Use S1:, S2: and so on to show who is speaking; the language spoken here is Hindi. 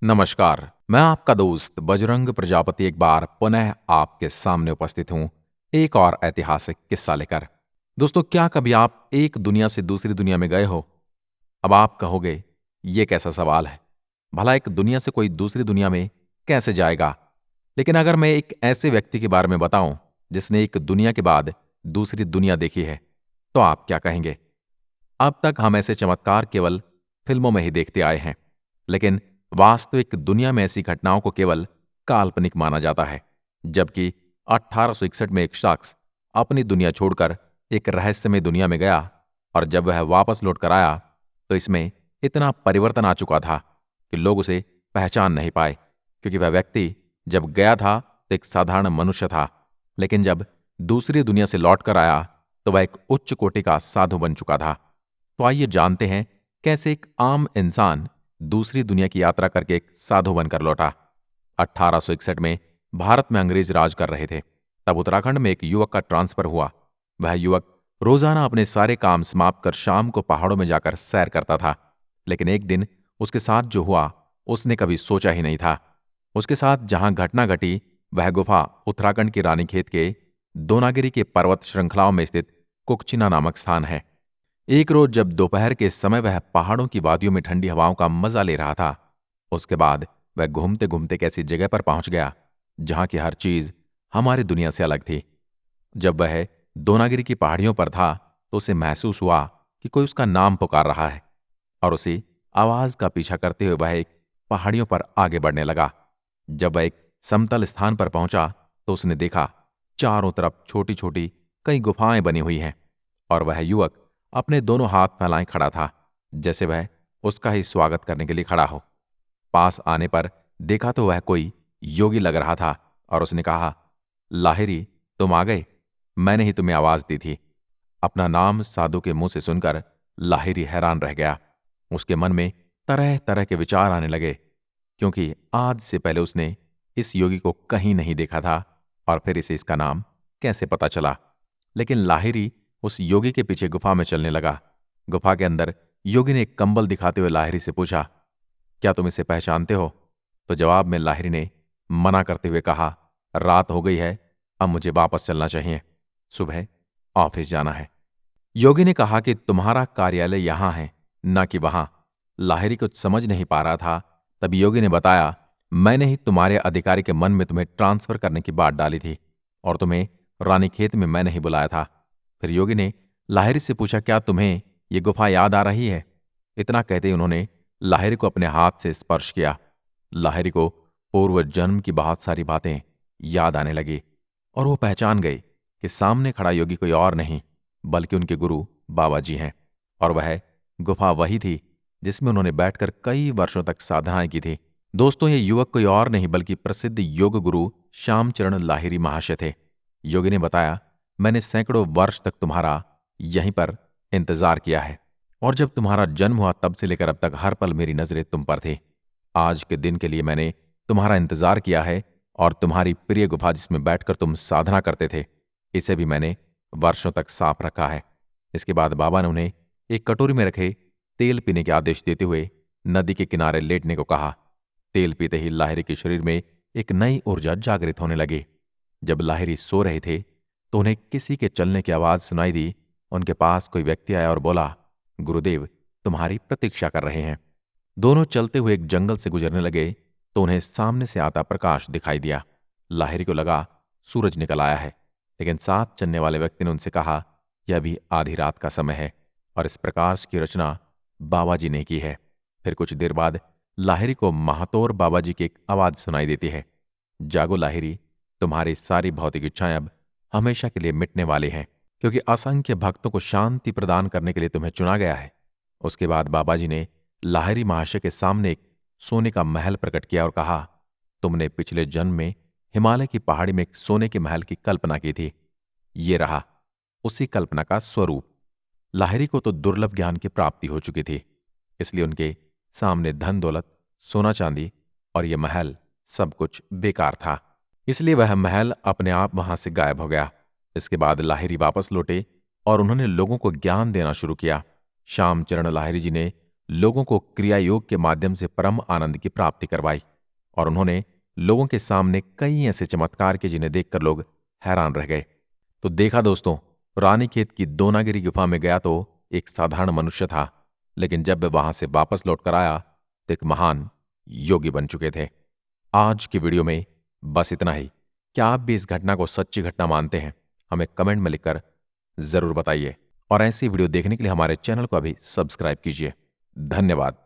S1: नमस्कार। मैं आपका दोस्त बजरंग प्रजापति एक बार पुनः आपके सामने उपस्थित हूं एक और ऐतिहासिक किस्सा लेकर। दोस्तों, क्या कभी आप एक दुनिया से दूसरी दुनिया में गए हो? अब आप कहोगे, ये कैसा सवाल है? भला एक दुनिया से कोई दूसरी दुनिया में कैसे जाएगा? लेकिन अगर मैं एक ऐसे व्यक्ति के बारे में बताऊं जिसने एक दुनिया के बाद दूसरी दुनिया देखी है, तो आप क्या कहेंगे? अब तक हम ऐसे चमत्कार केवल फिल्मों में ही देखते आए हैं, लेकिन वास्तविक दुनिया में ऐसी घटनाओं को केवल काल्पनिक माना जाता है। जबकि 1861 में एक शख्स अपनी दुनिया छोड़कर एक रहस्यमय दुनिया में गया, और जब वह वापस लौटकर आया तो इसमें इतना परिवर्तन आ चुका था कि लोग उसे पहचान नहीं पाए, क्योंकि वह व्यक्ति जब गया था तो एक साधारण मनुष्य था, लेकिन जब दूसरी दुनिया से लौटकर आया तो वह एक उच्च कोटि का साधु बन चुका था। तो आइए जानते हैं कैसे एक आम इंसान दूसरी दुनिया की यात्रा करके एक साधु बनकर लौटा। 1861 में भारत में अंग्रेज राज कर रहे थे। तब उत्तराखंड में एक युवक का ट्रांसफर हुआ। वह युवक रोजाना अपने सारे काम समाप्त कर शाम को पहाड़ों में जाकर सैर करता था। लेकिन एक दिन उसके साथ जो हुआ उसने कभी सोचा ही नहीं था। उसके साथ जहां घटना घटी वह गुफा उत्तराखंड की रानीखेत के दोनागिरी के पर्वत श्रृंखलाओं में स्थित कुकचिना नामक स्थान है। एक रोज जब दोपहर के समय वह पहाड़ों की वादियों में ठंडी हवाओं का मजा ले रहा था, उसके बाद वह घूमते घूमते एक ऐसी जगह पर पहुंच गया जहां की हर चीज हमारी दुनिया से अलग थी। जब वह दोनागिरी की पहाड़ियों पर था तो उसे महसूस हुआ कि कोई उसका नाम पुकार रहा है, और उसी आवाज का पीछा करते हुए वह एक पहाड़ियों पर आगे बढ़ने लगा। जब वह एक समतल स्थान पर पहुंचा तो उसने देखा चारों तरफ छोटी छोटी कई गुफाएं बनी हुई हैं, और वह युवक अपने दोनों हाथ फैलाए खड़ा था, जैसे वह उसका ही स्वागत करने के लिए खड़ा हो। पास आने पर देखा तो वह कोई योगी लग रहा था, और उसने कहा, लाहिरी, तुम आ गए। मैंने ही तुम्हें आवाज दी थी। अपना नाम साधु के मुंह से सुनकर लाहिरी हैरान रह गया। उसके मन में तरह तरह के विचार आने लगे, क्योंकि आज से पहले उसने इस योगी को कहीं नहीं देखा था, और फिर इसे इसका नाम कैसे पता चला। लेकिन लाहिरी उस योगी के पीछे गुफा में चलने लगा। गुफा के अंदर योगी ने एक कंबल दिखाते हुए लाहिरी से पूछा, क्या तुम इसे पहचानते हो? तो जवाब में लाहिरी ने मना करते हुए कहा, रात हो गई है, अब मुझे वापस चलना चाहिए, सुबह ऑफिस जाना है। योगी ने कहा कि तुम्हारा कार्यालय यहां है, ना कि वहां। लाहिरी कुछ समझ नहीं पा रहा था। तब योगी ने बताया, मैंने ही तुम्हारे अधिकारी के मन में तुम्हें ट्रांसफर करने की बात डाली थी, और तुम्हें रानीखेत में मैंने ही बुलाया था। फिर योगी ने लाहिरी से पूछा, क्या तुम्हें ये गुफा याद आ रही है? इतना कहते ही उन्होंने लाहिरी को अपने हाथ से स्पर्श किया। लाहिरी को पूर्व जन्म की बहुत सारी बातें याद आने लगी, और वो पहचान गई कि सामने खड़ा योगी कोई और नहीं बल्कि उनके गुरु बाबा जी हैं, और वह गुफा वही थी जिसमें उन्होंने बैठकर कई वर्षों तक साधनाएं की थी। दोस्तों, ये युवक कोई और नहीं बल्कि प्रसिद्ध योग गुरु श्यामचरण लाहिरी महाशय थे। योगी ने बताया, मैंने सैकड़ों वर्ष तक तुम्हारा यहीं पर इंतजार किया है, और जब तुम्हारा जन्म हुआ तब से लेकर अब तक हर पल मेरी नजरें तुम पर थी। आज के दिन के लिए मैंने तुम्हारा इंतजार किया है, और तुम्हारी प्रिय गुफा जिसमें बैठकर तुम साधना करते थे, इसे भी मैंने वर्षों तक साफ रखा है। इसके बाद बाबा ने उन्हें एक कटोरी में रखे तेल पीने के आदेश देते हुए नदी के किनारे लेटने को कहा। तेल पीते ही लाहिरी के शरीर में एक नई ऊर्जा जागृत होने लगी। जब लाहिरी सो रहे थे तो उन्हें किसी के चलने की आवाज सुनाई दी। उनके पास कोई व्यक्ति आया और बोला, गुरुदेव तुम्हारी प्रतीक्षा कर रहे हैं। दोनों चलते हुए एक जंगल से गुजरने लगे तो उन्हें सामने से आता प्रकाश दिखाई दिया। लाहिरी को लगा सूरज निकल आया है, लेकिन साथ चलने वाले व्यक्ति ने उनसे कहा, यह भी आधी रात का समय है, और इस प्रकाश की रचना बाबा जी ने की है। फिर कुछ देर बाद लाहिरी को महातौर बाबा जी की एक आवाज सुनाई देती है, जागो लाहिरी, तुम्हारी सारी भौतिक इच्छाएं अब हमेशा के लिए मिटने वाली हैं, क्योंकि असंख्य भक्तों को शांति प्रदान करने के लिए तुम्हें चुना गया है। उसके बाद बाबा जी ने लाहिरी महाशय के सामने एक सोने का महल प्रकट किया और कहा, तुमने पिछले जन्म में हिमालय की पहाड़ी में एक सोने के महल की कल्पना की थी। ये रहा उसी कल्पना का स्वरूप। लाहिरी को तो दुर्लभ ज्ञान की प्राप्ति हो चुकी थी, इसलिए उनके सामने धन दौलत, सोना चांदी और यह महल सब कुछ बेकार था। इसलिए वह महल अपने आप वहां से गायब हो गया। इसके बाद लाहिरी वापस लौटे और उन्होंने लोगों को ज्ञान देना शुरू किया। श्यामचरण लाहिरी जी ने लोगों को क्रिया योग के माध्यम से परम आनंद की प्राप्ति करवाई और उन्होंने लोगों के सामने कई ऐसे चमत्कार के जिन्हें देखकर लोग हैरान रह गए। तो देखा दोस्तों, रानीखेत की दोनागिरी गुफा में गया तो एक साधारण मनुष्य था, लेकिन जब वह वहां से वापस लौटकर आया तो एक महान योगी बन चुके थे। आज की वीडियो में बस इतना ही। क्या आप भी इस घटना को सच्ची घटना मानते हैं? हमें कमेंट में लिखकर जरूर बताइए और ऐसी वीडियो देखने के लिए हमारे चैनल को अभी सब्सक्राइब कीजिए। धन्यवाद।